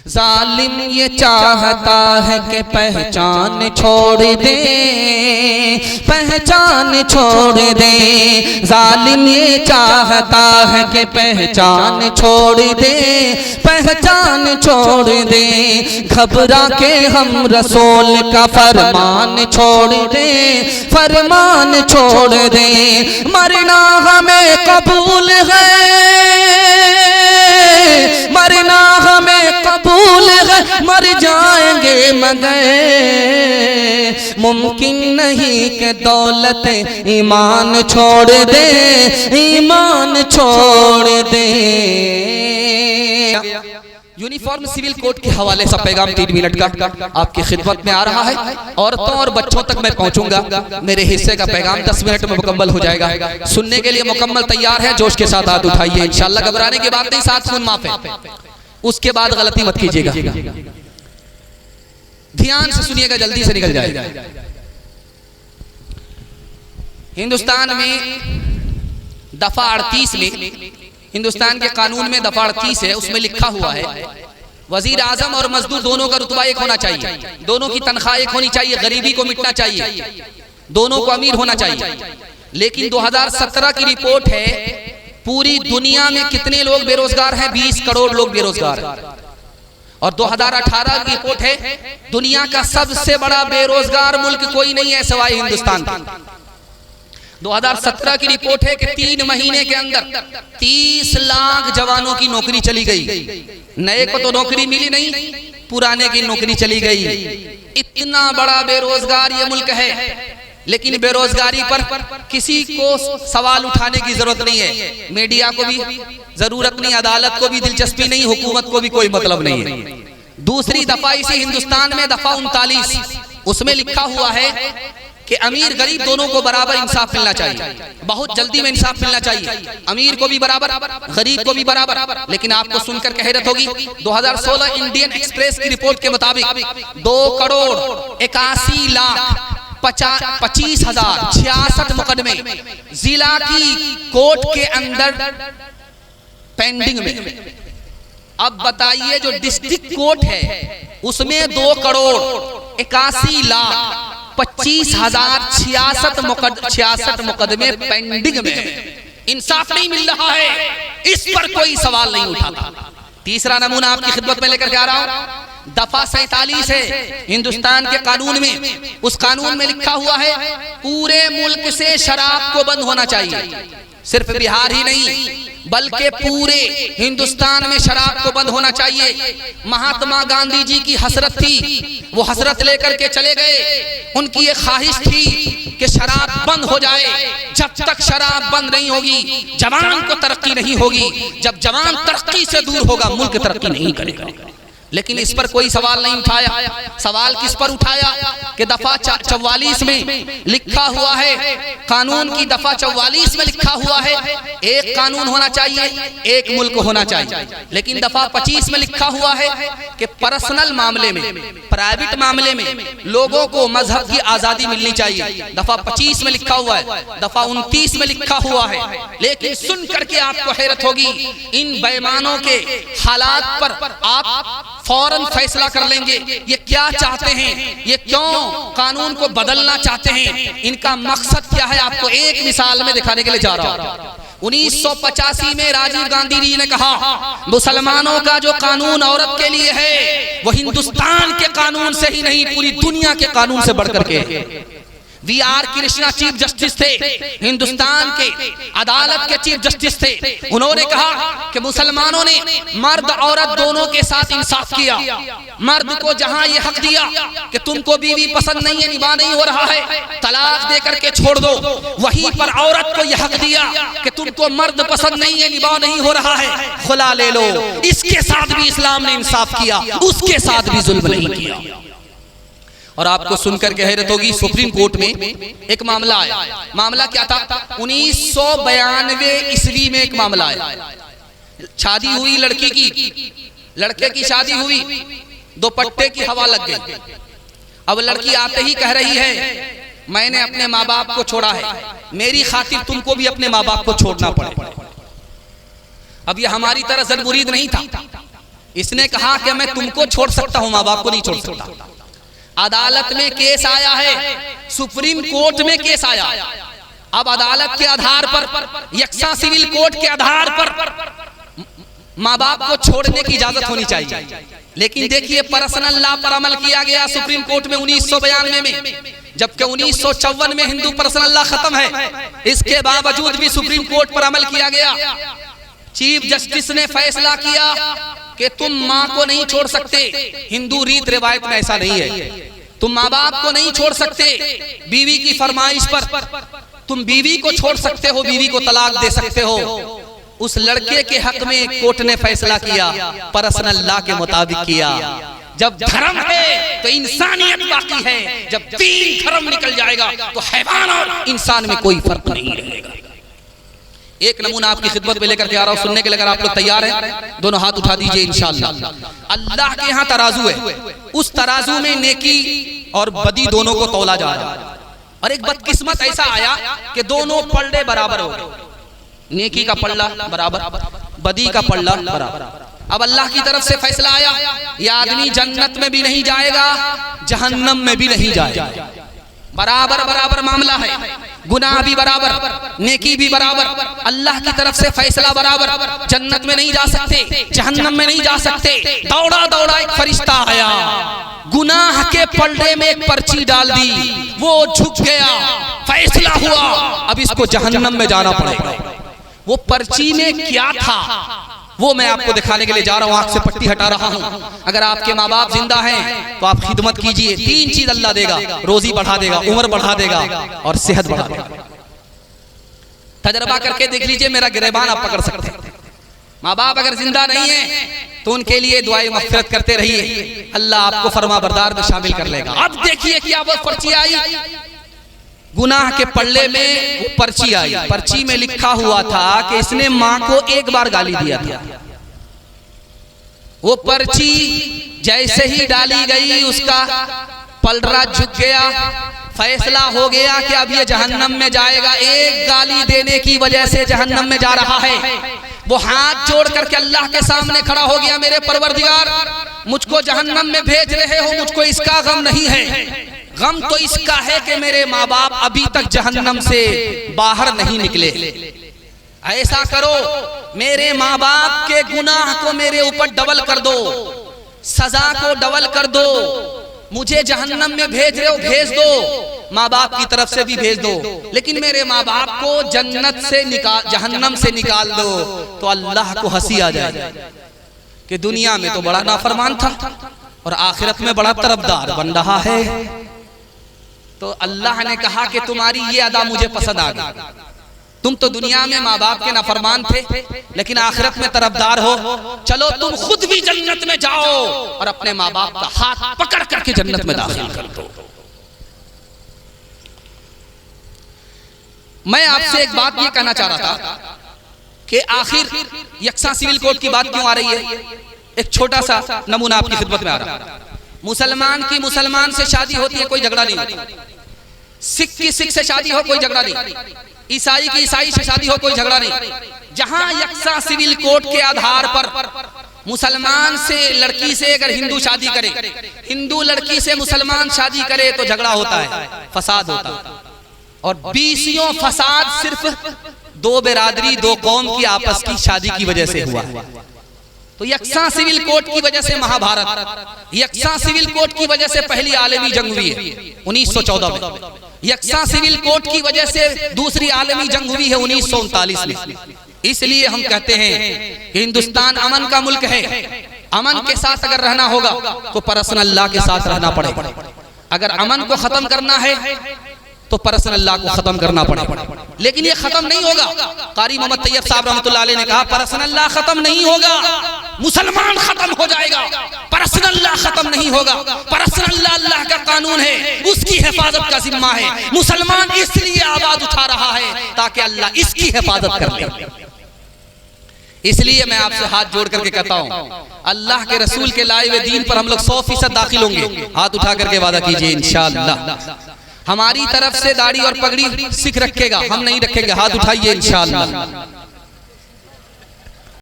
जालिम ये चाहता है कि पहचान छोड़ दे, पहचान छोड़ दे। जालिम ये चाहता है कि पहचान छोड़ दे, पहचान छोड़ दे। घबरा के हम रसूल का फरमान छोड़ दे, फरमान छोड़ दे। मरना हमें कबूल है, मरना हमें कबूल है, मर जाएंगे मगर मुमकिन नहीं कि दौलत ईमान छोड़ दे, ईमान छोड़ दे। यूनिफॉर्म सिविल कोड के हवाले से पैगाम 3 मिनट का आपकी खिदमत में आ रहा है। औरतों और बच्चों तक मैं पहुंचूंगा। मेरे हिस्से का पैगाम 10 मिनट में मुकम्मल हो जाएगा। सुनने के लिए मुकम्मल तैयार है? जोश के साथ हाथ उठाइए। इंशाल्लाह घबराने की बात नहीं, साथ सुन माफ है, उसके बाद गलती मत कीजिएगा। ध्यान से सुनिएगा, जल्दी से निकल जाएगा। हिंदुस्तान में दफा 38 में, हिंदुस्तान के कानून में दफा 38 है, उसमें लिखा हुआ है वजीर आजम और मजदूर दोनों का रुतबा एक होना चाहिए, दोनों की तनख्वाह एक होनी चाहिए, गरीबी को मिटना चाहिए, दोनों को अमीर होना चाहिए। लेकिन 2017 की रिपोर्ट है, पूरी दुनिया में कितने लोग बेरोजगार हैं? 20 करोड़ लोग बेरोजगार। और 2018 की रिपोर्ट है, दुनिया का सबसे बड़ा बेरोजगार मुल्क कोई नहीं है सिवाय हिंदुस्तान। 2017 की रिपोर्ट है कि 3 महीने के अंदर 30 लाख जवानों की नौकरी चली गई। नए को तो नौकरी मिली नहीं, पुराने की नौकरी चली गई। इतना बड़ा बेरोजगार ये मुल्क है, लेकिन बेरोजगारी पर किसी को सवाल उठाने की जरूरत नहीं है। मीडिया को भी जरूरत नहीं, अदालत को भी दिलचस्पी नहीं, हुकूमत को भी कोई मतलब नहीं है। दूसरी दफा इसी हिंदुस्तान में दफा 39, उसमें लिखा हुआ है कि अमीर गरीब दोनों को बराबर इंसाफ मिलना चाहिए। बहुत जल्दी में इंसाफ मिलना चाहिए, अमीर को भी बराबर, गरीब को भी बराबर। लेकिन आपको सुनकर हैरत होगी, 2016 इंडियन एक्सप्रेस की रिपोर्ट के मुताबिक 2 करोड़ 81 लाख 25,066 मुकदमे जिला की कोर्ट के अंदर पेंडिंग में। अब बताइए, जो डिस्ट्रिक्ट कोर्ट है उसमें 2 करोड़ 81 लाख 25,066 मुकदमे पेंडिंग में, इंसाफ नहीं मिल रहा है, इस पर कोई सवाल नहीं उठाता। तीसरा नमूना आपकी खिदमत में लेकर के आ रहा हूं, दफा 47 है हिंदुस्तान के कानून में। उस कानून में लिखा हुआ है पूरे मुल्क से शराब को बंद होना चाहिए। सिर्फ बिहार ही नहीं बल्कि पूरे हिंदुस्तान में शराब को बंद होना चाहिए। महात्मा गांधी जी की हसरत थी, वो हसरत लेकर के चले गए। उनकी ये ख्वाहिश थी कि शराब बंद हो जाए। जब तक शराब बंद नहीं होगी जवान को तरक्की नहीं होगी, जब जवान तरक्की से दूर होगा मुल्क तरक्की नहीं करेगा। लेकिन इस पर कोई सवाल नहीं उठाया। सवाल किस पर उठाया कि दफा 44 में लिखा हुआ है, कानून की दफा 44 में लिखा हुआ है एक कानून होना चाहिए, एक मुल्क होना चाहिए। लेकिन दफा 25 में लिखा हुआ है कि पर्सनल मामले में, प्राइवेट मामले में लोगों को मजहब की आजादी मिलनी चाहिए। दफा 25 में लिखा हुआ है, दफा 29 में लिखा हुआ है। लेकिन सुन करके आपको हैरत होगी, इन बेईमानों के हालात पर आप फौरन फैसला कर लेंगे। ये क्या चाहते हैं, ये क्यों कानून को बदलना चाहते हैं, इनका मकसद क्या है, आपको एक मिसाल में दिखाने के लिए जा रहा हूं। 1985 में राजीव गांधी जी ने कहा मुसलमानों का जो कानून औरत के लिए है वो हिंदुस्तान के कानून से ही नहीं पूरी दुनिया के कानून से बढ़कर के है। VR कृष्णा चीफ जस्टिस थे, हिंदुस्तान के अदालत के चीफ जस्टिस थे। उन्होंने कहा कि मुसलमानों ने मर्द औरत दोनों के साथ इंसाफ किया। मर्द को जहां ये हक दिया कि तुमको बीवी पसंद नहीं है, निभा नहीं हो रहा है, तलाक दे करके छोड़ दो, वहीं पर औरत को यह हक दिया कि तुमको मर्द पसंद नहीं है, निभा नहीं हो रहा है, खुला ले लो। इसके साथ भी इस्लाम ने इंसाफ किया, उसके साथ भी जुल्म नहीं किया। और आपको सुनकर के हैरत होगी, सुप्रीम कोर्ट में एक मामला आया। मामला क्या था? 1992 ईस्वी में एक मामला आया। शादी हुई लड़की की, लड़के की शादी हुई, दुपट्टे की हवा लग गई। अब लड़की आते ही कह रही है मैंने अपने माँ बाप को छोड़ा है, मेरी खातिर तुमको भी अपने माँ बाप को छोड़ना पड़े। अब ये हमारी तरह ज़नमुरीद नहीं था, इसने कहा कि मैं तुमको छोड़ सकता हूं, माँ बाप को नहीं छोड़ सकता। अदालत में केस आया है, सुप्रीम कोर्ट में केस आया। अब अदालत के आधार पर, यक्सा सिविल कोर्ट के आधार पर माँ बाप को छोड़ने की इजाजत होनी चाहिए। लेकिन देखिए पर्सनल लॉ पर अमल किया गया सुप्रीम कोर्ट में 1992 में, जबकि 1954 में हिंदू पर्सनल लॉ खत्म है। इसके बावजूद भी सुप्रीम कोर्ट पर अमल किया गया। चीफ जस्टिस ने फैसला किया कि तुम माँ को नहीं छोड़ सकते। हिंदू रीत रिवायत में ऐसा नहीं है। तुम माँ बाप को नहीं छोड़ सकते, बीवी की फरमाइश पर तुम बीवी को छोड़ सकते हो, बीवी को तलाक दे सकते हो। उस लड़के के हक में कोर्ट ने फैसला किया, पर्सनल लॉ के मुताबिक किया। जब धर्म है तो इंसानियत बाकी है, जब तीन धर्म निकल जाएगा तो हैवान और इंसान में कोई फर्क नहीं रहेगा। एक नमूना आपकी खिदमत में लेकर के आ रहा हूं, सुनने के लिए अगर आप लोग तैयार हैं दोनों हाथ उठा दीजिए इंशाअल्लाह। अल्लाह के यहाँ तराजू है, उस तराजू में नेकी और बदी दोनों को तौला जा रहा है। और एक बदकिस्मत ऐसा आया कि दोनों पल्ले बराबर हो गए, नेकी का पल्ला बराबर, बदी का पल्ला बराबर। अब अल्लाह की तरफ से फैसला आया, ये आदमी जन्नत में भी नहीं जाएगा, जहन्नम में भी नहीं जाएगा। बराबर बराबर मामला है, गुनाह भी बराबर, नेकी भी बराबर। अल्लाह की तरफ से फैसला बराबर, जन्नत में नहीं जा सकते, जहन्नम में नहीं जा सकते। दौड़ा दौड़ा एक फरिश्ता आया, गुनाह के पलड़े में एक पर्ची डाल दी, वो झुक गया, फैसला हुआ अब इसको जहन्नम में जाना पड़ेगा। वो पर्ची में क्या था वो मैं आपको दिखाने के लिए जा रहा हूं। आंख से पट्टी हटा रहा हूं। अगर आपके माँ बाप जिंदा हैं तो आप खिदमत कीजिए, तीन चीज अल्लाह देगा, रोजी बढ़ा देगा, उम्र बढ़ा देगा और सेहत बढ़ा देगा। तजर्बा करके देख लीजिए, मेरा गिरेबान आप पकड़ सकते हैं। माँ बाप अगर जिंदा नहीं है तो उनके लिए दुआएं मग़फ़िरत करते रहिए, अल्लाह आपको फरमा बरदार में शामिल कर लेगा। अब देखिए क्या वो पर्ची आई, गुनाह के पल्ले में वो पर्ची आई। पर्ची में लिखा हुआ था कि इसने माँ को एक बार गाली दिया था। वो पर्ची जैसे ही डाली गई उसका पलड़ा झुक गया, फैसला हो गया कि अब ये जहन्नम में जाएगा। एक गाली देने की वजह से जहन्नम में जा रहा है। वो हाथ जोड़ करके अल्लाह के सामने खड़ा हो गया, मेरे परवरदिगार मुझको जहन्नम में भेज रहे हो, मुझको इसका गम नहीं है। गम तो इसका है कि मेरे माँ बाप अभी तक जहन्नम से बाहर नहीं निकले। ऐसा करो, मेरे माँ बाप के गुनाह को मेरे ऊपर डबल कर दो, सजा को डबल कर दो। मुझे जहन्नम में भेज रहे हो, भेज दो, माँ बाप की तरफ से भी भेज दो, लेकिन मेरे माँ बाप को जन्नत से निकाल, जहन्नम से निकाल दो। तो अल्लाह को हंसी आ जाए कि दुनिया में तो बड़ा नाफरमान था और आखिरत में बड़ा तरफदार बन रहा है। तो अल्लाह ने कहा कि तुम्हारी ये अदा मुझे पसंद आ गई। तुम तो दुनिया में माँ बाप के नाफरमान थे, लेकिन आखिरत में तरफदार हो। चलो तुम खुद भी जन्नत में जाओ और अपने माँ बाप का हाथ पकड़ करके जन्नत में दाखिल कर दो। मैं आपसे एक बात ये कहना चाह रहा था कि आखिर यक्सा सिविल कोड की बात क्यों आ रही है। एक छोटा सा नमूना आपकी खिदमत में आ रहा है। मुसलमान की मुसलमान से शादी होती है, कोई झगड़ा नहीं होता। सिख की सिख से शादी हो, कोई झगड़ा नहीं। ईसाई की ईसाई से शादी हो, कोई झगड़ा नहीं। जहां यक्सा सिविल कोड के आधार पर मुसलमान से लड़की से अगर हिंदू शादी करे, हिंदू लड़की से मुसलमान शादी करे तो झगड़ा होता है, फसाद होता है। और 20 फसाद सिर्फ दो बिरादरी, दो कौम की आपस की शादी की वजह से हुआ। तो यक्सा सिविल कोड की वजह से महाभारत, यक्सा सिविल कोड की वजह से पहली आलमी जंग हुई है 1914 में। यक्सा सिविल कोड की वजह से दूसरी आलमी जंग हुई है 1939 में। इसलिए हम कहते हैं कि हिंदुस्तान अमन का मुल्क है। अमन के साथ अगर रहना होगा तो पर्सनल अल्लाह के साथ रहना पड़ेगा। अगर अमन को खत्म करना है तो पर्सनल अल्लाह को खत्म करना पड़ेगा। लेकिन ये खत्म नहीं होगा। कारी मोहम्मद तैयब साहब रहमतुल्लाह अलैह ने कहा पर्सनल अल्लाह खत्म नहीं होगा, मुसलमान खत्म हो जाएगा। पर्सनल अल्लाह खत्म नहीं होगा। पर्सनल अल्लाह अल्लाह का कानून है, उसकी हिफाजत का जिम्मा है। मुसलमान इसलिए आवाज उठा रहा है ताकि अल्लाह इसकी हिफाजत कर ले। इसलिए मैं आपसे हाथ जोड़ करके कहता हूँ, अल्लाह के रसूल के लाए हुए दीन पर हम लोग 100% दाखिल होंगे। हाथ उठा करके वादा कीजिए इंशाअल्लाह। हमारी तरफ से दाढ़ी और पगड़ी सिख रखेगा, हम नहीं रखेंगे। हाथ उठाइए इंशाअल्लाह।